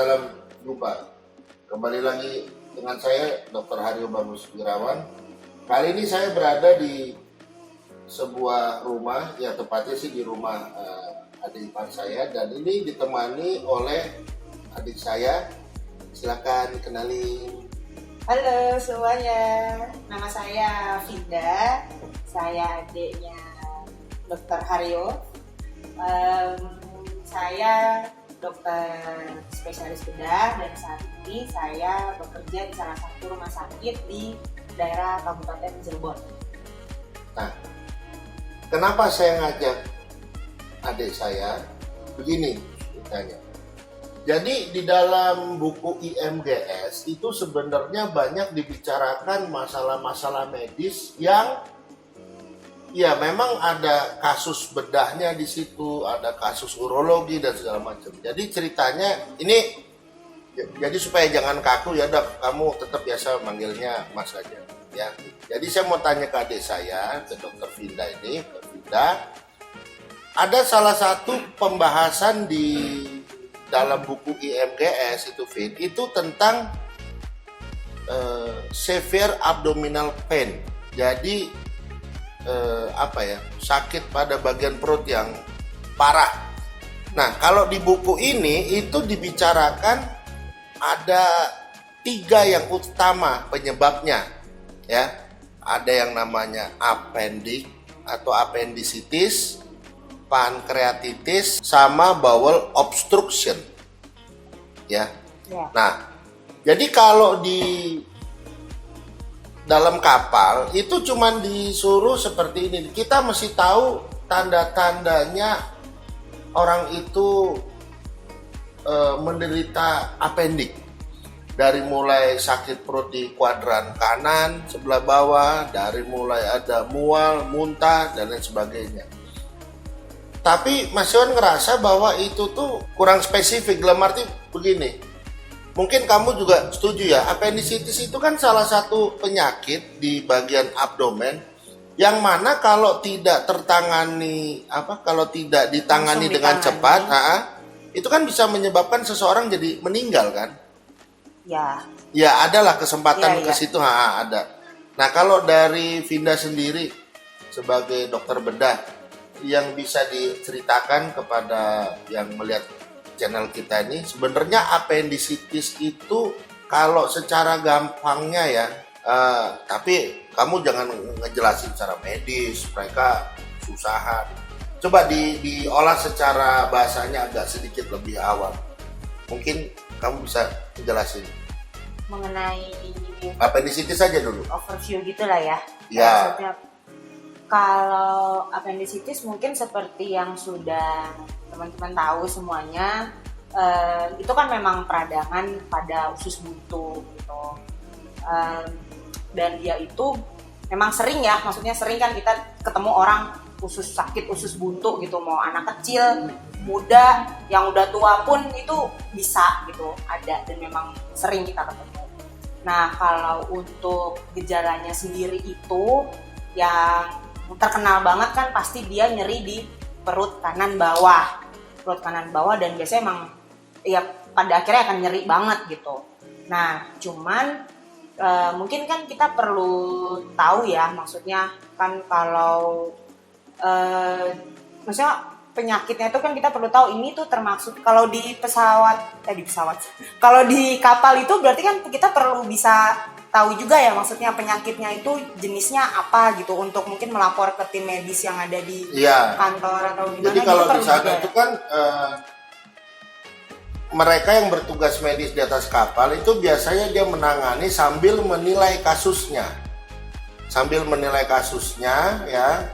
salam jumpa. Kembali lagi dengan saya Dr. Haryo Bagus Wirawan. Kali ini saya berada di sebuah rumah, ya tepatnya sih di rumah adik ipar saya, dan ini ditemani oleh adik saya. Silakan kenalin. Halo semuanya, nama saya Vida, saya adiknya Dr. Haryo. Saya dokter spesialis bedah dan saat ini saya bekerja di salah satu rumah sakit di daerah Kabupaten Cirebon. Nah, kenapa saya ngajak adik saya? Begini ceritanya. Jadi di dalam buku IMGS itu sebenarnya banyak dibicarakan masalah-masalah medis yang ya memang ada kasus bedahnya di situ, ada kasus urologi dan segala macam. Jadi ceritanya ini jadi supaya jangan kaku ya Dok, kamu tetap biasa manggilnya Mas aja ya. Jadi saya mau tanya ke adik saya, ke Dokter Vida ini, Dr. Vida, ada salah satu pembahasan di dalam buku IMGS itu Vid, itu tentang severe abdominal pain. Jadi sakit pada bagian perut yang parah. Nah, kalau di buku ini itu dibicarakan ada 3 yang utama penyebabnya, ya. Ada yang namanya appendix atau appendicitis, pankreatitis, sama bowel obstruction, ya. Nah, jadi kalau di dalam kapal itu cuman disuruh seperti ini. Kita mesti tahu tanda-tandanya orang itu menderita appendix. Dari mulai sakit perut di kuadran kanan sebelah bawah, dari mulai ada mual, muntah dan lain sebagainya. Tapi Mas Yon ngerasa bahwa itu tuh kurang spesifik. Dalam arti begini, mungkin kamu juga setuju ya, appendicitis itu kan salah satu penyakit di bagian abdomen yang mana kalau tidak tertangani kalau tidak ditangani dengan cepat, itu kan bisa menyebabkan seseorang jadi meninggal kan? Ya. Ya, adalah kesempatan ya. ke situ, ada. Nah, kalau dari Vinda sendiri sebagai dokter bedah yang bisa diceritakan kepada yang melihat channel kita ini, sebenarnya appendicitis itu kalau secara gampangnya ya, tapi kamu jangan ngejelasin secara medis, mereka susahan. Coba diolah secara bahasanya agak sedikit lebih awam. Mungkin kamu bisa jelasin Mengenai appendicitis saja dulu. Overview gitulah ya. Ya. Maksudnya kalau appendicitis mungkin seperti yang sudah teman-teman tahu semuanya, itu kan memang peradangan pada usus buntu gitu, dan dia itu memang sering ya, maksudnya sering kan kita ketemu orang sakit usus buntu gitu, mau anak kecil, muda, yang udah tua pun itu bisa gitu, ada dan memang sering kita ketemu. Nah, kalau untuk gejalanya sendiri itu yang terkenal banget kan pasti dia nyeri di perut kanan bawah, dan biasanya emang ya pada akhirnya akan nyeri banget gitu. Nah, cuman mungkin kan kita perlu tahu ya, maksudnya kan kalau maksudnya penyakitnya itu kan kita perlu tahu ini tuh termaksud kalau di pesawat, kalau di kapal itu berarti kan kita perlu bisa tahu juga ya, maksudnya penyakitnya itu jenisnya apa gitu untuk mungkin melapor ke tim medis yang ada di kantor atau gimana. Jadi kalau di sana itu kan mereka yang bertugas medis di atas kapal itu biasanya dia menangani sambil menilai kasusnya ya.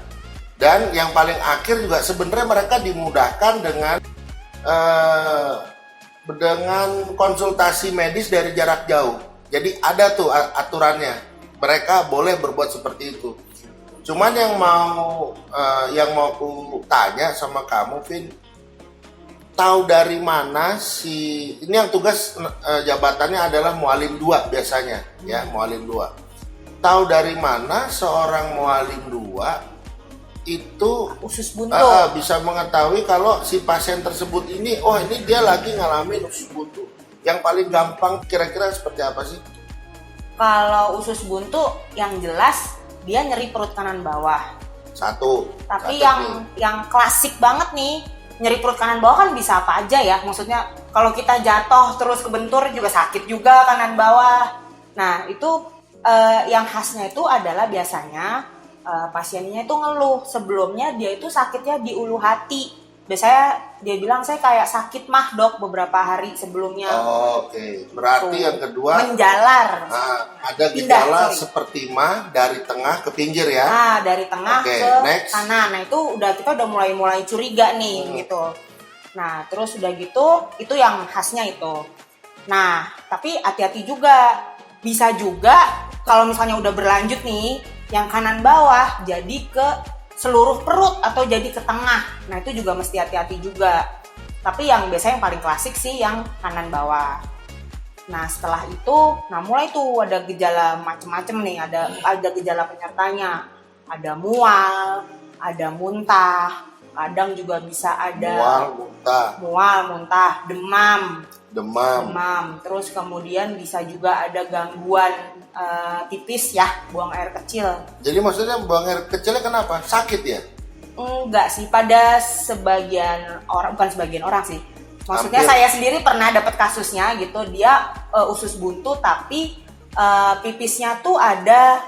Dan yang paling akhir juga sebenarnya mereka dimudahkan dengan konsultasi medis dari jarak jauh. Jadi ada tuh aturannya, mereka boleh berbuat seperti itu. Cuman yang mau aku tanya sama kamu, Vin, tahu dari mana ini yang tugas jabatannya adalah mualim 2 biasanya, ya mualim 2. Tahu dari mana seorang mualim 2 itu usus buntu bisa mengetahui kalau si pasien tersebut ini, oh ini dia lagi ngalamin usus buntu. Yang paling gampang kira-kira seperti apa sih? Kalau usus buntu yang jelas dia nyeri perut kanan bawah. Satu. Tapi satu yang klasik banget nih, nyeri perut kanan bawah kan bisa apa aja ya. Maksudnya kalau kita jatuh terus kebentur juga sakit juga kanan bawah. Nah itu yang khasnya itu adalah biasanya pasiennya itu ngeluh sebelumnya dia itu sakitnya di ulu hati. Biasanya dia bilang saya kayak sakit mah dok beberapa hari sebelumnya. Oke. Berarti Tuh. yang kedua Menjalar. ada gejala seperti mah dari tengah ke pinggir ya. Nah, dari tengah Oke, ke next. kanan. Nah, itu kita udah mulai curiga nih gitu. Nah, terus udah gitu itu yang khasnya itu. Nah, tapi hati-hati juga. Bisa juga kalau misalnya udah berlanjut nih, yang kanan bawah jadi ke seluruh perut atau jadi ke tengah. Nah, itu juga mesti hati-hati juga. Tapi yang biasanya yang paling klasik sih yang kanan bawah. Nah setelah itu, nah mulai tuh ada gejala macem-macem nih, ada gejala penyertanya, ada mual, ada muntah, kadang juga bisa ada mual, muntah, demam, terus kemudian bisa juga ada gangguan tipis ya, buang air kecil. Jadi maksudnya buang air kecilnya kenapa? Sakit ya? Enggak sih, pada sebagian orang, bukan sebagian orang sih. Maksudnya Hampir. saya sendiri pernah dapat kasusnya gitu, dia usus buntu tapi pipisnya tuh ada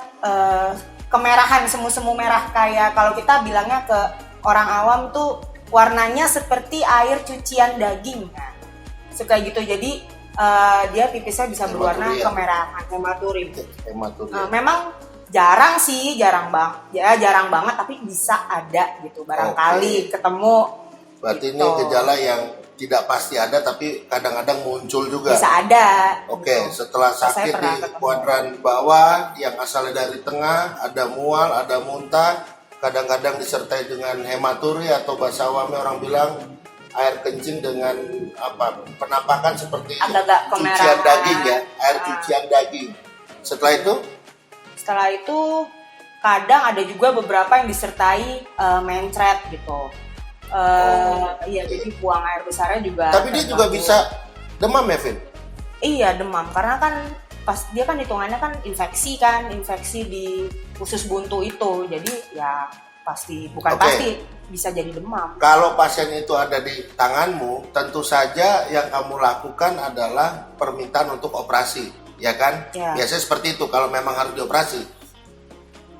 kemerahan, semu-semu merah kayak kalau kita bilangnya ke orang awam tuh warnanya seperti air cucian daging. Nah, suka gitu. Jadi dia pipisnya bisa berwarna kemerahan, hematuria. Memang jarang sih, jarang banget tapi bisa ada gitu barangkali ketemu. Berarti gitu. ini gejala yang tidak pasti ada tapi kadang-kadang muncul juga. Bisa ada. Oke, setelah sakit di kuadran bawah yang asalnya dari tengah, ada mual, ada muntah, kadang-kadang disertai dengan hematuria atau bahasa awamnya orang bilang air kencing dengan penampakan seperti cucian daging ya, air cucian daging. Setelah itu kadang ada juga beberapa yang disertai mencret gitu. Iya, jadi buang air besarnya juga. Tapi dia juga bisa demam ya, Vin? Iya, demam karena kan pas dia kan hitungannya kan infeksi di usus buntu itu. Jadi ya pasti bisa jadi demam. Kalau pasien itu ada di tanganmu, tentu saja yang kamu lakukan adalah permintaan untuk operasi, ya kan? Ya. Biasanya seperti itu kalau memang harus dioperasi.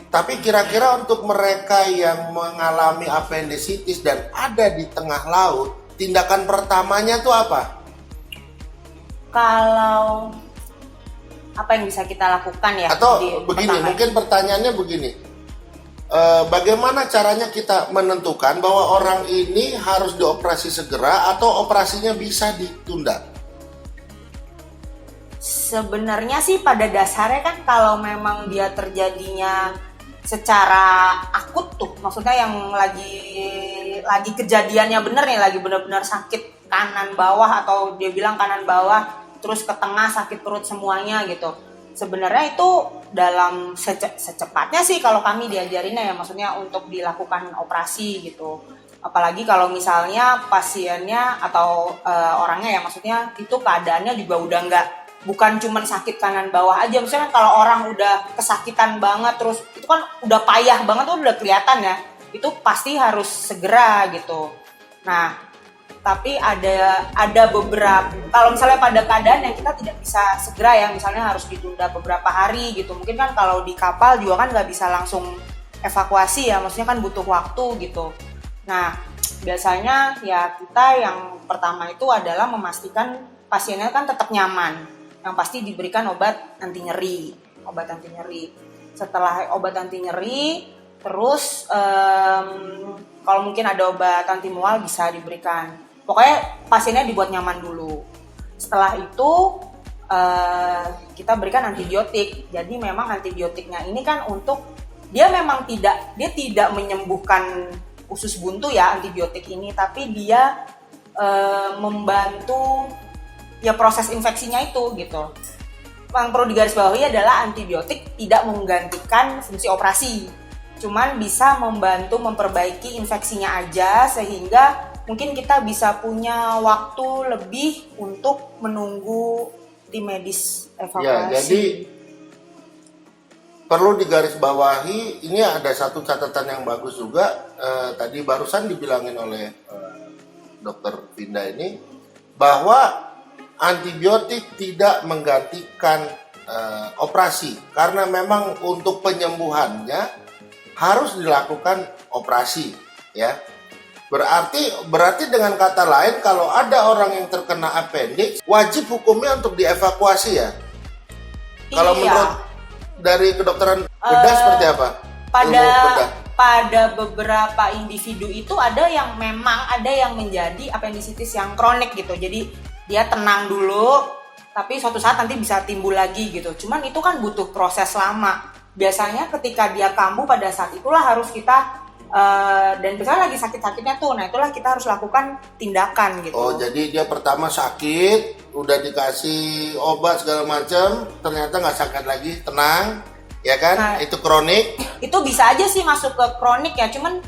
Tapi kira-kira untuk mereka yang mengalami appendicitis dan ada di tengah laut, tindakan pertamanya tuh apa? Kalau apa yang bisa kita lakukan ya? Atau begini, mungkin pertanyaannya begini. Bagaimana caranya kita menentukan bahwa orang ini harus dioperasi segera atau operasinya bisa ditunda? Sebenarnya sih pada dasarnya kan kalau memang dia terjadinya secara akut tuh, maksudnya yang lagi kejadiannya bener nih, lagi benar-benar sakit kanan bawah atau dia bilang kanan bawah terus ke tengah sakit perut semuanya gitu. Sebenarnya itu dalam secepatnya sih kalau kami diajarinnya ya, maksudnya untuk dilakukan operasi gitu. Apalagi kalau misalnya pasiennya atau orangnya ya, maksudnya itu keadaannya juga udah bukan cuman sakit kanan bawah aja. Misalnya kalau orang udah kesakitan banget terus itu kan udah payah banget tuh udah kelihatan ya. Itu pasti harus segera gitu. Nah, tapi ada beberapa, kalau misalnya pada keadaan yang kita tidak bisa segera ya, misalnya harus ditunda beberapa hari gitu. Mungkin kan kalau di kapal juga kan nggak bisa langsung evakuasi ya, maksudnya kan butuh waktu gitu. Nah, biasanya ya kita yang pertama itu adalah memastikan pasiennya kan tetap nyaman. Yang pasti diberikan obat anti nyeri. Setelah obat anti nyeri, terus kalau mungkin ada obat anti mual bisa diberikan. Pokoknya pasiennya dibuat nyaman dulu. Setelah itu kita berikan antibiotik. Jadi memang antibiotiknya ini kan untuk dia tidak menyembuhkan usus buntu ya antibiotik ini, tapi dia membantu ya proses infeksinya itu gitu. Yang perlu digarisbawahi adalah antibiotik tidak menggantikan fungsi operasi, cuman bisa membantu memperbaiki infeksinya aja sehingga mungkin kita bisa punya waktu lebih untuk menunggu tim medis evakuasi. Ya, jadi perlu digarisbawahi, ini ada satu catatan yang bagus juga. Tadi barusan dibilangin oleh Dokter Vinda ini bahwa antibiotik tidak menggantikan operasi, karena memang untuk penyembuhannya harus dilakukan operasi, ya. Berarti dengan kata lain, kalau ada orang yang terkena appendix, wajib hukumnya untuk dievakuasi, ya. Kalau Iya. menurut dari kedokteran bedah seperti apa? Ilmu bedah. Pada beberapa individu itu ada yang menjadi appendicitis yang kronik gitu. Jadi dia tenang dulu, tapi suatu saat nanti bisa timbul lagi gitu. Cuman itu kan butuh proses lama. Biasanya ketika dia kambuh, pada saat itulah harus kita dan misalnya lagi sakit-sakitnya tuh, nah itulah kita harus lakukan tindakan gitu. Oh, jadi dia pertama sakit, udah dikasih obat segala macam, ternyata nggak sakit lagi, tenang, ya kan? Nah, itu kronik. Itu bisa aja sih masuk ke kronik ya, cuman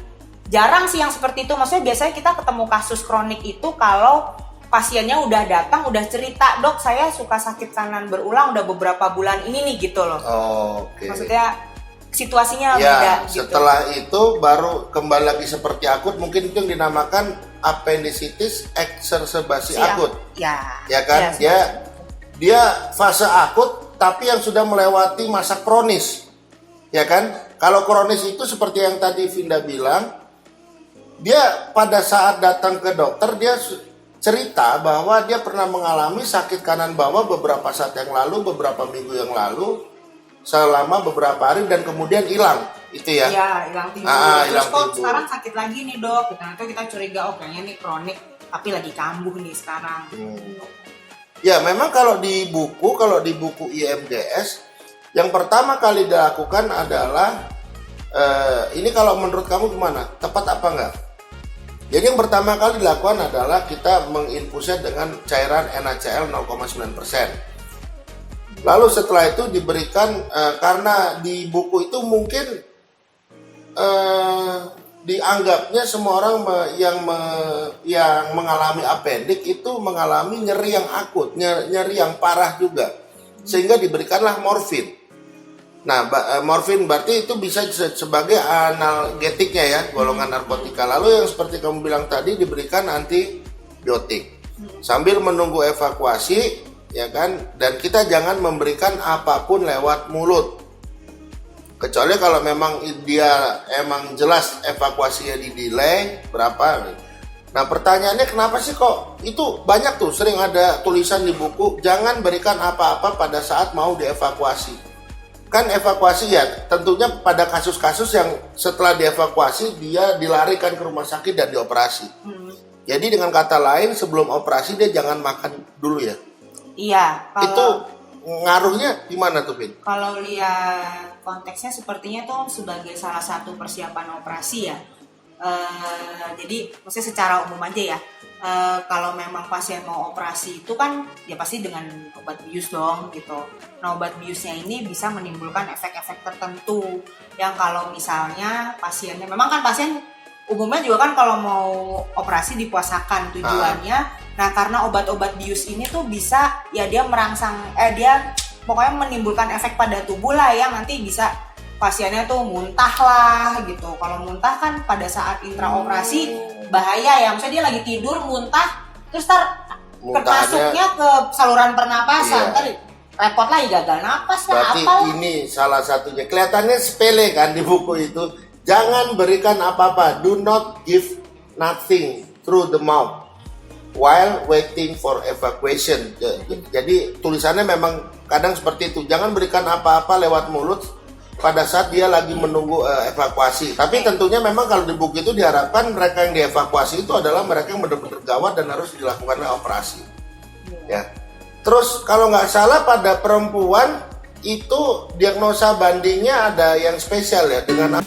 jarang sih yang seperti itu. Maksudnya biasanya kita ketemu kasus kronik itu kalau pasiennya udah datang, udah cerita, dok saya suka sakit kanan berulang udah beberapa bulan ini nih gitu loh. Oh, oke. Maksudnya situasinya beda Ya, gitu. setelah itu baru kembali lagi seperti akut, mungkin itu yang dinamakan appendicitis eksersebasi akut. Ya. Ya kan? Ya, Dia fase akut tapi yang sudah melewati masa kronis. Ya kan? Kalau kronis itu seperti yang tadi Vinda bilang, dia pada saat datang ke dokter dia cerita bahwa dia pernah mengalami sakit kanan bawah beberapa saat yang lalu, beberapa minggu yang lalu, selama beberapa hari, dan kemudian hilang. Itu ya? Iya, hilang timbul. Terus Terus kok timbul. sekarang sakit lagi nih dok. Nah, itu kita curiga, oh kayaknya nih kronik, tapi lagi kambuh nih sekarang. Ya, memang kalau di buku IMGS, yang pertama kali dilakukan adalah ini kalau menurut kamu gimana? Tepat apa enggak? Jadi yang pertama kali dilakukan adalah kita menginfusnya dengan cairan NaCl 0,9%. Lalu setelah itu diberikan, karena di buku itu mungkin dianggapnya semua orang yang mengalami appendix itu mengalami nyeri yang akut, nyeri yang parah juga, sehingga diberikanlah morfin. Nah, morfin berarti itu bisa sebagai analgetiknya ya, golongan narkotika. Lalu yang seperti kamu bilang tadi diberikan antibiotik sambil menunggu evakuasi, ya kan? Dan kita jangan memberikan apapun lewat mulut, kecuali kalau memang dia emang jelas evakuasinya di delay berapa. Nah, pertanyaannya kenapa sih kok itu banyak tuh, sering ada tulisan di buku jangan berikan apa-apa pada saat mau dievakuasi. Kan evakuasi ya tentunya pada kasus-kasus yang setelah dievakuasi dia dilarikan ke rumah sakit dan dioperasi. Jadi dengan kata lain, sebelum operasi dia jangan makan dulu ya. Iya. Itu ngaruhnya gimana tuh, Vin? Kalau lihat konteksnya sepertinya tuh sebagai salah satu persiapan operasi ya. Jadi maksudnya secara umum aja ya. Kalau memang pasien mau operasi itu kan ya pasti dengan obat bius dong gitu. Nah, obat biusnya ini bisa menimbulkan efek-efek tertentu yang kalau misalnya pasiennya, memang kan pasien umumnya juga kan kalau mau operasi dipuasakan tujuannya. Nah, karena obat-obat bius ini tuh bisa ya dia dia pokoknya menimbulkan efek pada tubuh lah ya, nanti bisa pasiennya tuh muntah lah gitu. Kalau muntah kan pada saat intraoperasi bahaya ya, misalnya dia lagi tidur muntah terus masuknya ke saluran pernapasan, Iya. ntar repot lagi gagal napas lah Berarti apa. ini salah satunya. Kelihatannya sepele kan di buku itu. Jangan berikan apa-apa. Do not give nothing through the mouth while waiting for evacuation. Jadi tulisannya memang kadang seperti itu. Jangan berikan apa-apa lewat mulut pada saat dia lagi menunggu evakuasi. Tapi tentunya memang kalau di buku itu diharapkan mereka yang dievakuasi itu adalah mereka yang benar-benar gawat dan harus dilakukan operasi. Ya. Terus kalau nggak salah pada perempuan itu diagnosa bandingnya ada yang spesial ya dengan